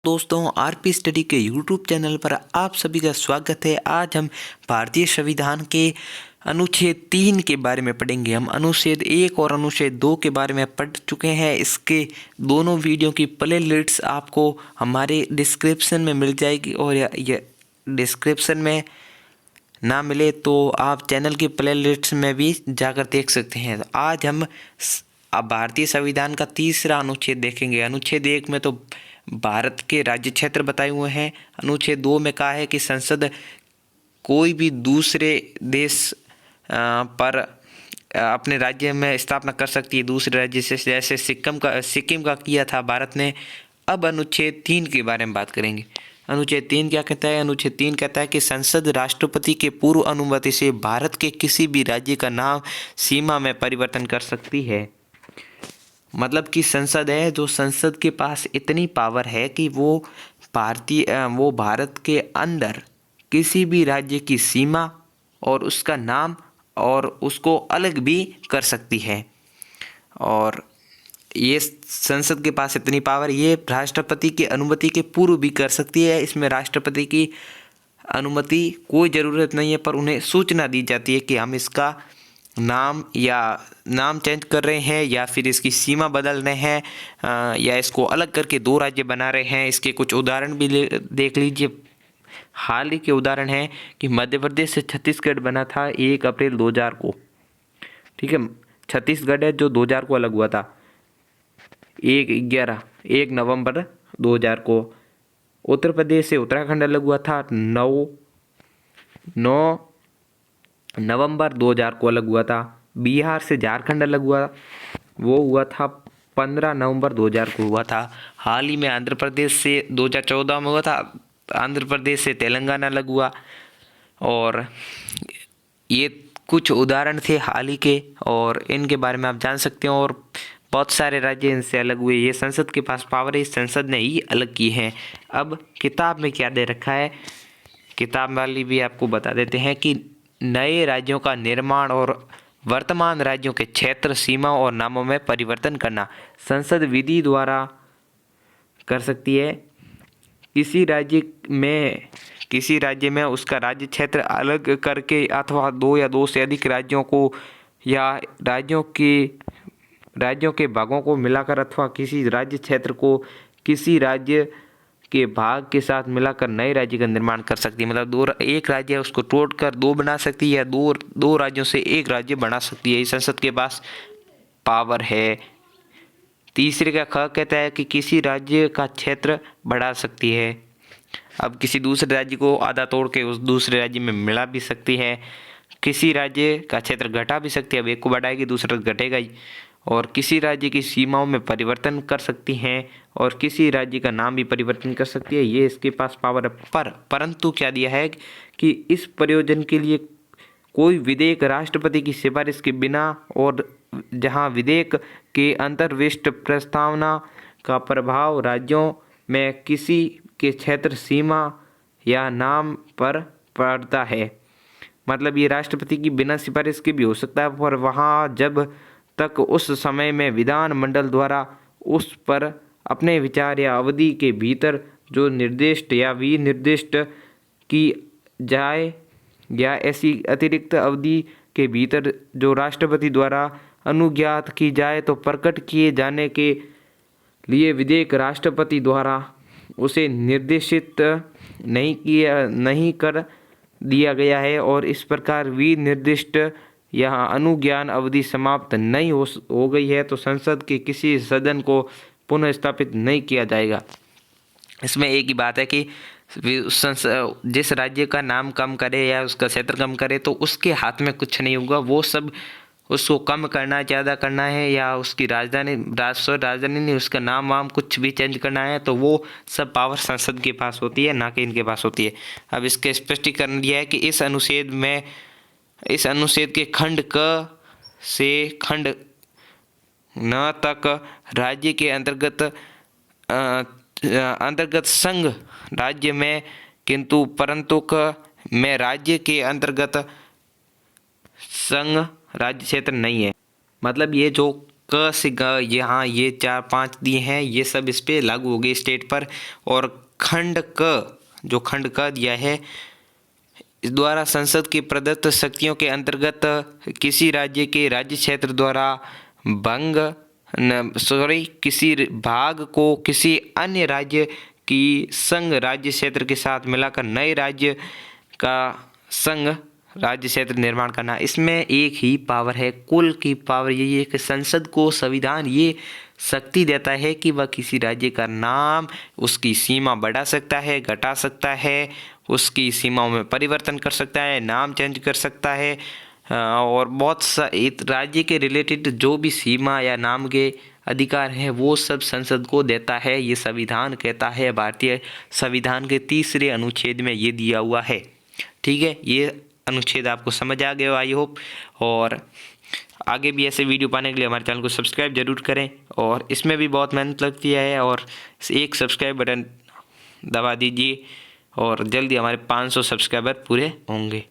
दोस्तों RP study के YouTube channel पर आप सभी का स्वागत है। आज हम भारतीय संविधान के अनुच्छेद 3 के बारे में पढ़ेंगे। हम अनुच्छेद 1 और अनुच्छेद 2 के बारे में पढ़ चुके हैं। इसके दोनों वीडियो की प्ले लिस्ट आपको हमारे डिस्क्रिप्शन में मिल जाएगी, और ये डिस्क्रिप्शन में ना मिले तो आप चैनल की प्ले लिस्ट में भी जाकर देख सकते हैं। आज हम भारतीय संविधान का तीसरा अनुच्छेद देखेंगे। अनुच्छेद 1 में तो भारत के राज्य क्षेत्र बताए हुए हैं। अनुच्छेद 2 में कहा है कि संसद कोई भी दूसरे देश पर अपने राज्य में स्थापना कर सकती है, दूसरे राज्य से, जैसे सिक्किम का किया था भारत ने। अब अनुच्छेद 3 के बारे में बात करेंगे। अनुच्छेद 3 क्या कहता है? अनुच्छेद 3 कहता है कि संसद राष्ट्रपति के पूर्व अनुमति से भारत के किसी भी राज्य का नाम सीमा में परिवर्तन कर सकती है। मतलब कि संसद है, जो संसद के पास इतनी पावर है कि वो भारत के अंदर किसी भी राज्य की सीमा और उसका नाम और उसको अलग भी कर सकती है। और ये संसद के पास इतनी पावर, ये राष्ट्रपति की अनुमति के पूर्व भी कर सकती है। इसमें राष्ट्रपति की अनुमति कोई ज़रूरत नहीं है, पर उन्हें सूचना दी जाती है कि हम इसका नाम चेंज कर रहे हैं, या फिर इसकी सीमा बदल रहे हैं, या इसको अलग करके दो राज्य बना रहे हैं। इसके कुछ उदाहरण भी देख लीजिए। हाल ही के उदाहरण हैं कि मध्य प्रदेश से छत्तीसगढ़ बना था 1 अप्रैल 2000 को। ठीक है, छत्तीसगढ़ है जो 2000 को अलग हुआ था। 1 नवंबर 2000 को। उत्तर प्रदेश से उत्तराखंड अलग हुआ था 9 नवंबर 2000 को अलग हुआ था। बिहार से झारखंड अलग हुआ, वो हुआ था 15 नवंबर 2000 को हुआ था। हाल ही में आंध्र प्रदेश से 2014 में हुआ था। आंध्र प्रदेश से तेलंगाना अलग हुआ। और ये कुछ उदाहरण थे हाल ही के, और इनके बारे में आप जान सकते हो। और बहुत सारे राज्य इनसे अलग हुए। ये संसद के पास पावर है, इस संसद ने ही अलग की है। अब किताब में क्या दे रखा है, किताब वाली भी आपको बता देते हैं कि नए राज्यों का निर्माण और वर्तमान राज्यों के क्षेत्र, सीमा और नामों में परिवर्तन करना संसद विधि द्वारा कर सकती है। किसी राज्य में उसका राज्य क्षेत्र अलग करके, अथवा 2 या 2 से अधिक राज्यों को या राज्यों के भागों को मिलाकर, अथवा किसी राज्य क्षेत्र को किसी राज्य के भाग के साथ मिलाकर नए राज्य का निर्माण कर सकती है। मतलब एक राज्य है उसको तोड़कर 2 बना सकती है, या दो राज्यों से एक राज्य बना सकती है। इस संसद के पास पावर है। तीसरे का ख कहता है कि किसी राज्य का क्षेत्र बढ़ा सकती है। अब किसी दूसरे राज्य को आधा तोड़ के उस दूसरे राज्य में मिला भी सकती है। किसी राज्य का क्षेत्र घटा भी सकती है। अब एक को बढ़ाएगी, दूसरा घटेगा ही। और किसी राज्य की सीमाओं में परिवर्तन कर सकती हैं, और किसी राज्य का नाम भी परिवर्तन कर सकती है। ये इसके पास पावर है। परंतु क्या दिया है कि इस प्रयोजन के लिए कोई विधेयक राष्ट्रपति की सिफारिश के बिना, और जहां विधेयक के अंतर्विष्ट प्रस्तावना का प्रभाव राज्यों में किसी के क्षेत्र, सीमा या नाम पर पड़ता है। मतलब ये राष्ट्रपति की बिना सिफारिश के भी हो सकता है, पर वहाँ जब तक उस समय में विधानमंडल द्वारा उस पर अपने विचार या अवधि के भीतर जो निर्दिष्ट या विनिर्दिष्ट की जाए, या ऐसी अतिरिक्त अवधि के भीतर जो राष्ट्रपति द्वारा अनुज्ञात की जाए, तो प्रकट किए जाने के लिए विधेयक राष्ट्रपति द्वारा उसे निर्देशित नहीं कर दिया गया है। और इस प्रकार विनिर्दिष्ट यहाँ अनुज्ञान अवधि समाप्त नहीं हो गई है, तो संसद के किसी सदन को पुनः स्थापित नहीं किया जाएगा। इसमें एक ही बात है कि जिस राज्य का नाम कम करे या उसका क्षेत्र कम करे, तो उसके हाथ में कुछ नहीं होगा। वो सब उसको कम करना है, ज़्यादा करना है, या उसकी राजधानी नहीं, उसका नाम वाम कुछ भी चेंज करना है, तो वो सब पावर संसद के पास होती है, ना कि इनके पास होती है। अब इसके स्पष्टीकरण दिया है कि इस अनुच्छेद के खंड क से खंड न तक राज्य के अंतर्गत संघ राज्य में, किंतु परंतु क में राज्य के अंतर्गत संघ राज्य क्षेत्र नहीं है। मतलब ये जो क से ग, यहाँ ये 4-5 दिए हैं, ये सब इस पे लागू हो गए स्टेट पर। और खंड क, जो खंड क दिया है, इस द्वारा संसद की प्रदत्त शक्तियों के अंतर्गत किसी राज्य के राज्य क्षेत्र द्वारा किसी भाग को किसी अन्य राज्य की संघ राज्य क्षेत्र के साथ मिलाकर नए राज्य का संघ राज्य क्षेत्र निर्माण करना। इसमें एक ही पावर है, कुल की पावर यही है कि संसद को संविधान ये शक्ति देता है कि वह किसी राज्य का नाम, उसकी सीमा बढ़ा सकता है, घटा सकता है, उसकी सीमाओं में परिवर्तन कर सकता है, नाम चेंज कर सकता है, और बहुत सा राज्य के रिलेटेड जो भी सीमा या नाम के अधिकार हैं वो सब संसद को देता है, ये संविधान कहता है। भारतीय संविधान के 3रे अनुच्छेद में ये दिया हुआ है। ठीक है, ये अनुच्छेद आपको समझ आ गया आई होप। और आगे भी ऐसे वीडियो पाने के लिए हमारे चैनल को सब्सक्राइब जरूर करें, और इसमें भी बहुत मेहनत लगती है, और एक सब्सक्राइब बटन दबा दीजिए और जल्दी हमारे 500 सब्सक्राइबर पूरे होंगे।